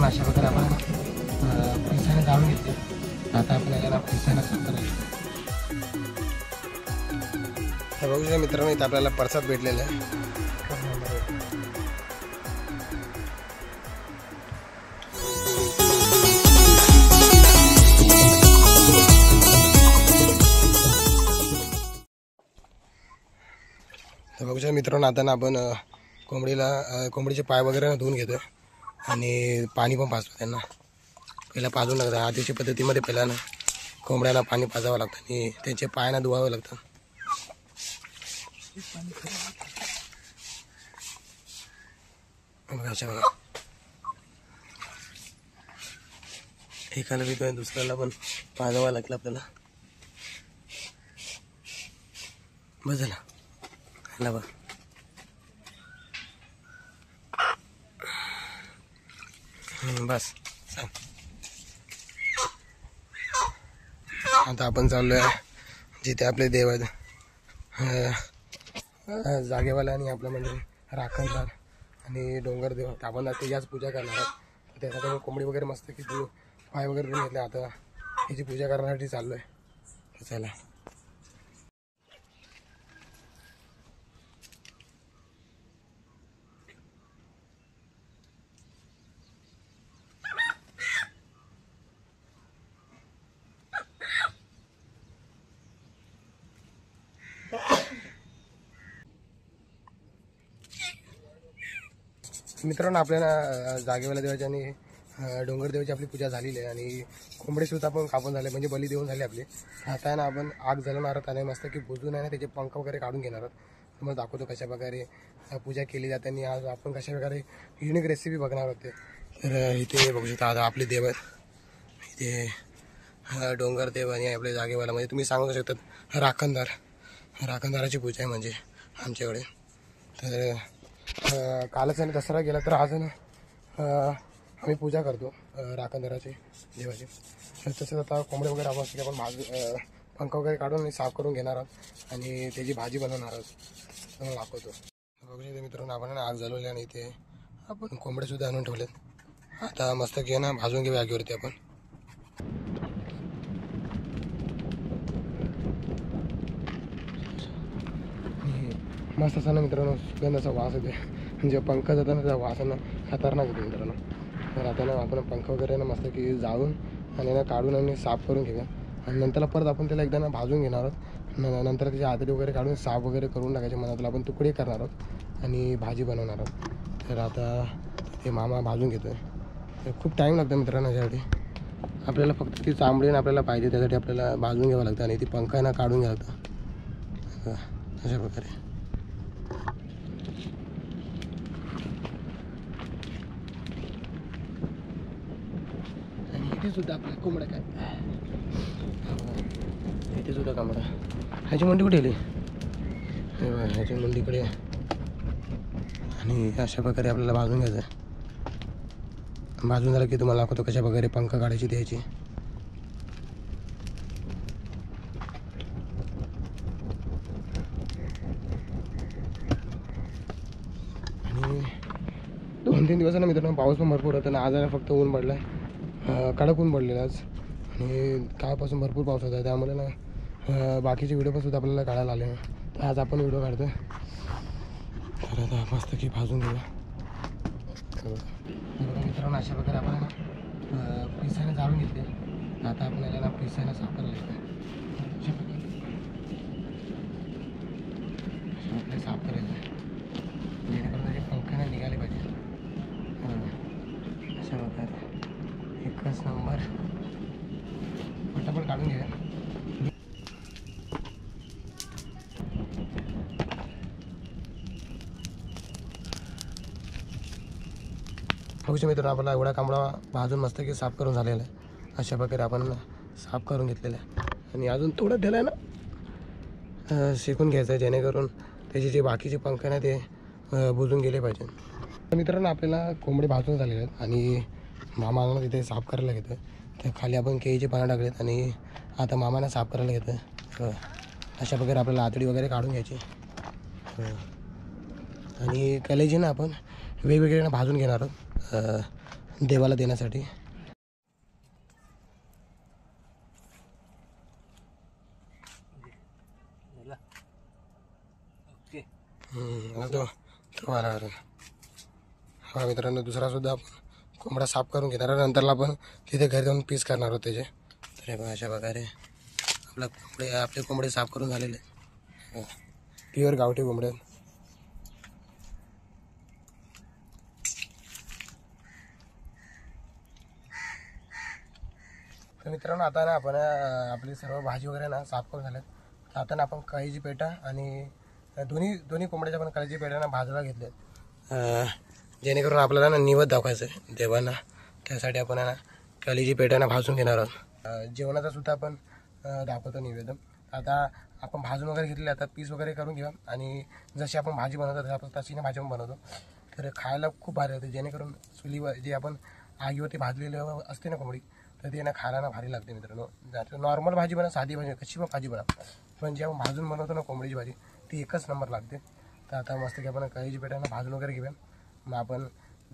मित्रांनो अशा प्रकारे आपण पिसाने जाळून घेतले. आता आपण याला पिसाने साफ करायचं. तर बघू शकता मित्रांनो इथं आपल्याला प्रसाद भेटलेला आहे. तर बघू शकता मित्रांनो आता ना आपण कोंबडीचे पाय वगैरे धुवून घेतो आणि पाणी पण पाजतो त्यांना. पहिला पाजून लागतं आधीच्या पद्धतीमध्ये. पहिला ना कोंबड्यांना पाणी पाजावं लागतं आणि त्यांचे पायांना धुवावं लागतं. बघा एकाला बी दुसऱ्याला पण पाजावं लागलं आपल्याला. बस झाला बा. बस आता आपण चाललोय जिथे आपले देव आहेत जागेवाला आणि आपलं म्हणजे राखणदार आणि डोंगर देव. आपण त्याच्याच पूजा करणार आहोत. त्यासाठी कोंबडी वगैरे मस्त की पाय वगैरे धुवून घेतले. आता त्याची पूजा करण्यासाठी चाललोय. चला मित्रांनो आपल्याला जागेवाला देवाची आणि डोंगर देवाची आपली पूजा झालेली आहे आणि कोंबडे सुद्धा पण कापून झाले म्हणजे बली देऊन झाले आपली. आता आहे ना आपण आग जळवणार आहोत आणि मस्त की बुजून आहे ना त्याचे पंख वगैरे काढून घेणार आहोत. तुम्हाला दाखवतो कशा प्रकारे पूजा केली जाते आणि आज आपण कशा प्रकारे युनिक रेसिपी बघणार होते. तर इथे बघू शकता आता आपले देव आहेत. इथे डोंगर देव आणि आपले जागेवाला म्हणजे तुम्ही सांगू शकतात राखणदाराची पूजा आहे म्हणजे आमच्याकडे. तर कालच आणि दसरा गेला तर आज आम्ही पूजा करतो राखणदाराची देवाची. तसंच आता कोंबडे वगैरे आपण पंख वगैरे काढून आणि साफ करून घेणार आहोत आणि त्याची भाजी बनवणार आहोत. तुम्हाला दाखवतो. बघू शकता मित्रांनो आपण आग जळवली आणि इथे आपण कोंबडे सुद्धा आणून ठेवलेत. आता मस्त घे ना भाजून घेऊ आगीवरती आपण. मस्त असा ना मित्रांनो सुगंधाचा वास येते म्हणजे पंख जाताना त्याचा वास ना खतरनाक येतो मित्रांनो. तर आता ना आपण पंख वगैरे ना मस्त की जाळून आणि ना काढून आणि साफ करून घेऊया आणि नंतर परत आपण त्याला एकदा ना भाजून घेणार आहोत. नंतर त्याची आतडी वगैरे काढून साफ वगैरे करून टाकायचे. मनातला आपण तुकडे करणार आहोत आणि भाजी बनवणार आहोत. तर आता ते मामा भाजून घेतो आहे. खूप टाईम लागतो मित्रांनो याच्यासाठी. आपल्याला फक्त ती चांबडी आपल्याला पाहिजे त्यासाठी आपल्याला भाजून घ्यावं लागतं आणि ती पंख ना काढून घ्यावं लागतं अशा प्रकारे. इथे सुद्धा आपला कोंबडा काय इथे सुद्धा कोंबडा. ह्याची मंडी कुठे गेली? ह्याची मंडीकडे आणि अशा प्रकारे आपल्याला भाजून घ्यायचं आहे. भाजून झालं की तुम्हाला दाखवतो कशा प्रकारे पंख काढायची द्यायची. आणि 2-3 दिवसांना मित्रांनो पाऊस पण भरपूर होता ना. आज फक्त ऊन पडलं आहे. कडक ऊन पडलेलं आज आणि कालपासून भरपूर पाऊस होता. त्यामुळे ना बाकीचे व्हिडिओ पण सुद्धा आपल्याला काढायला आले. तर आज आपण व्हिडिओ काढतो. तर आता मस्त की भाजून घेऊया. मित्रांनो अशा प्रकारे आपण पिसाने जाळून घेतले. आता आपण याला पिसाने साफ करायला लागतो. अशा प्रकारे साफ करायचं जेणेकरून त्याचे पंख नाही निघाले पाहिजे. अशा प्रकारे एकच नंबर पटापट काढून घ्या. बघू मित्रांनो आपला एवढा कोंबडा भाजून मस्त की साफ करून झालेला आहे. अशा प्रकारे आपण साफ करून घेतलेलं आहे आणि अजून थोडं त्याला ना शेकून घ्यायचं आहे जेणेकरून त्याचे जे बाकीचे पंख ना ते बुजून गेले पाहिजे. मित्रांनो आपल्याला कोंबडे भाजून झालेले आहेत आणि मामाला तिथे साफ करायला घेतं. तर खाली आपण केळीचे पानं टाकलेत आणि आता मामाना साफ करायला घेतं. अशा प्रकारे आपल्याला आतडी वगैरे काढून घ्यायची आणि कलेजी ना आपण वेगवेगळे भाजून घेणार आहोत. देवाला देण्यासाठी. हा मित्रांनो, दुसरा सुद्धा आपण कोंबडा साफ करून घेणार. नंतरला आपण तिथे घरी जाऊन पीस करणार आहोत त्याचे. तर हे बघा, अशा प्रकारे आपले कोंबडे साफ करून झालेले. प्युअर गावठी कोंबडे. तर मित्रांनो, आता ना आपण आपली सर्व भाजी वगैरे ना साफ करून झाल्यात. आता ना आपण कळीची पेटा आणि दोन्ही कोंबड्याच्या पण कळीची पेटा ना भाजूला घेतले, जेणेकरून आपल्याला ना निवद दाखवायचं आहे देवांना. त्यासाठी आपण ना कळीची पेटाना भाजून घेणार आहोत. जेवणाचा सुद्धा आपण दाखवतो निवेदन. आता आपण भाजून वगैरे घेतले, आता पीस वगैरे करून घेऊ आणि जशी आपण भाजी बनवतो तशी भाजी पण बनवतो. तर खायला खूप भारी होते, जेणेकरून चुलीवर जे आपण आगीवरती भाजलेलं असते ना कोंबडी, तर ते ना खायला ना भारी लागते मित्रांनो. नॉर्मल भाजी बनवा, साधी भाजी, कशी पण भाजी बनवा, पण जे आपण भाजून बनवतो ना कोंबडीची भाजी, ती एकच नंबर लागते. तर आता मस्त की आपण कळीची पेटाना भाजून वगैरे घेऊया. मग आपण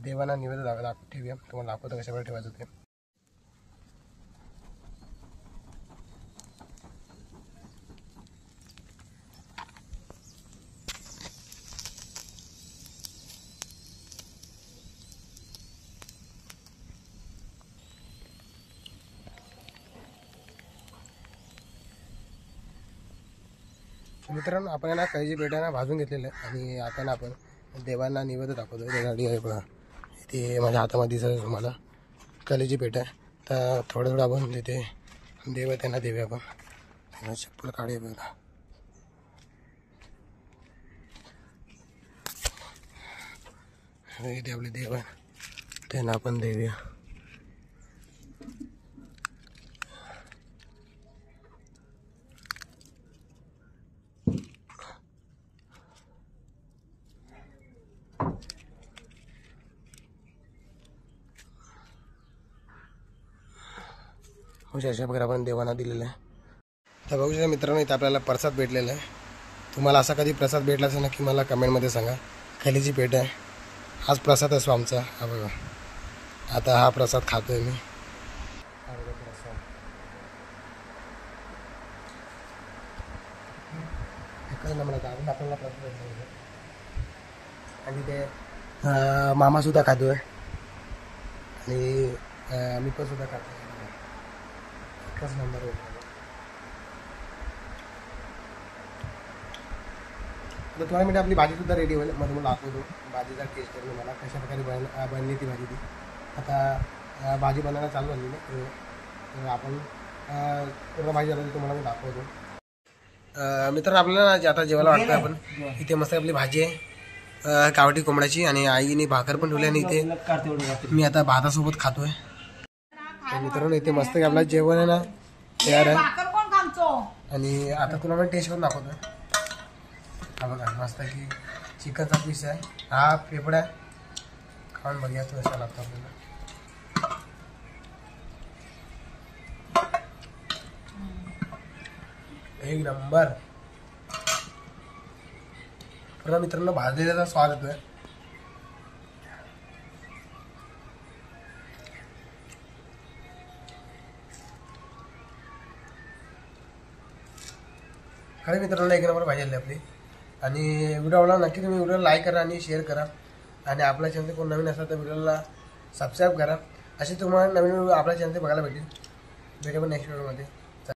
देवांना निवेदन ठेवूया. तुम्हाला दाखवतो कशा वेळेला ठेवायचं ते. मित्रांनो, आपण ना कळीची पेटाना भाजून घेतलेलं आहे आणि आता ना आपण देवांना निवेदन दाखवतो. त्यासाठी आहे बघा, ते माझ्या हातामध्ये दिसत तुम्हाला कळीची पेट आहे. तर थोडं आपण तिथे देव त्यांना देऊया. आपण चप्पल काढूया बघा. इथे आपले देव आहे, त्यांना आपण देऊया. अशा प्रकारे आपण देवांना दिलेलं आहे. तर बघू शकता मित्रांनो, इथं आपल्याला प्रसाद भेटलेला आहे. तुम्हाला असा कधी प्रसाद भेटला असेल ना की मला कमेंटमध्ये सांगा. कळीची पेट आहे, हाच प्रसाद असतो आमचा. हा बघा, आता हा प्रसाद खातोय मी. हा बघा प्रसाद. एकच नंबर आपल्याला प्रसाद भेटला. आणि ते मामासुद्धा खातोय आणि मी पण सुद्धा खातो. एकच नंबर होता. तर तुम्हाला म्हणजे आपली भाजीसुद्धा रेडी होईल. मग तुम्हाला दाखवतो भाजीचा टेस्ट करून मला कशा प्रकारे बनली ती भाजी. ती आता भाजी बनायला चालू झाली नाही, तर आपण पूर्ण भाजी झाली तुम्हाला मी दाखवतो. मित्रांनो, आपल्याला आता जेवायला वाटतं आपण इथे मस्त आपली भाजी आहे गावठी कोंबड्याची, आणि आईने भाकर पण ठेवली. आणि इथे मी आता भातासोबत खातोय. मित्रांनो, इथे मस्त आपला जेवण आहे ना तयार आहे. आणि आता तुला मी टेस्ट करून दाखवतो. हा बघा, मस्त की चिकनचा पीस आहे. हा पेपड आहे, खाऊन बघूया तो कसा लागतो आपल्याला. एक नंबर. पूर्ण मित्रांनो भाजलेला स्वाद येतोय. खरं मित्रांनो, एक नंबर भाजी आली आपली. आणि व्हिडिओ आवडला नक्की तुम्ही व्हिडिओला लाईक करा आणि शेअर करा. आणि आपल्या चॅनल कोण नवीन असेल तर व्हिडिओला सबस्क्राईब करा. असे तुम्हाला नवीन व्हिडिओ आपल्या चॅनल बघायला भेटेल. भेटू पण नेक्स्ट व्हिडिओमध्ये.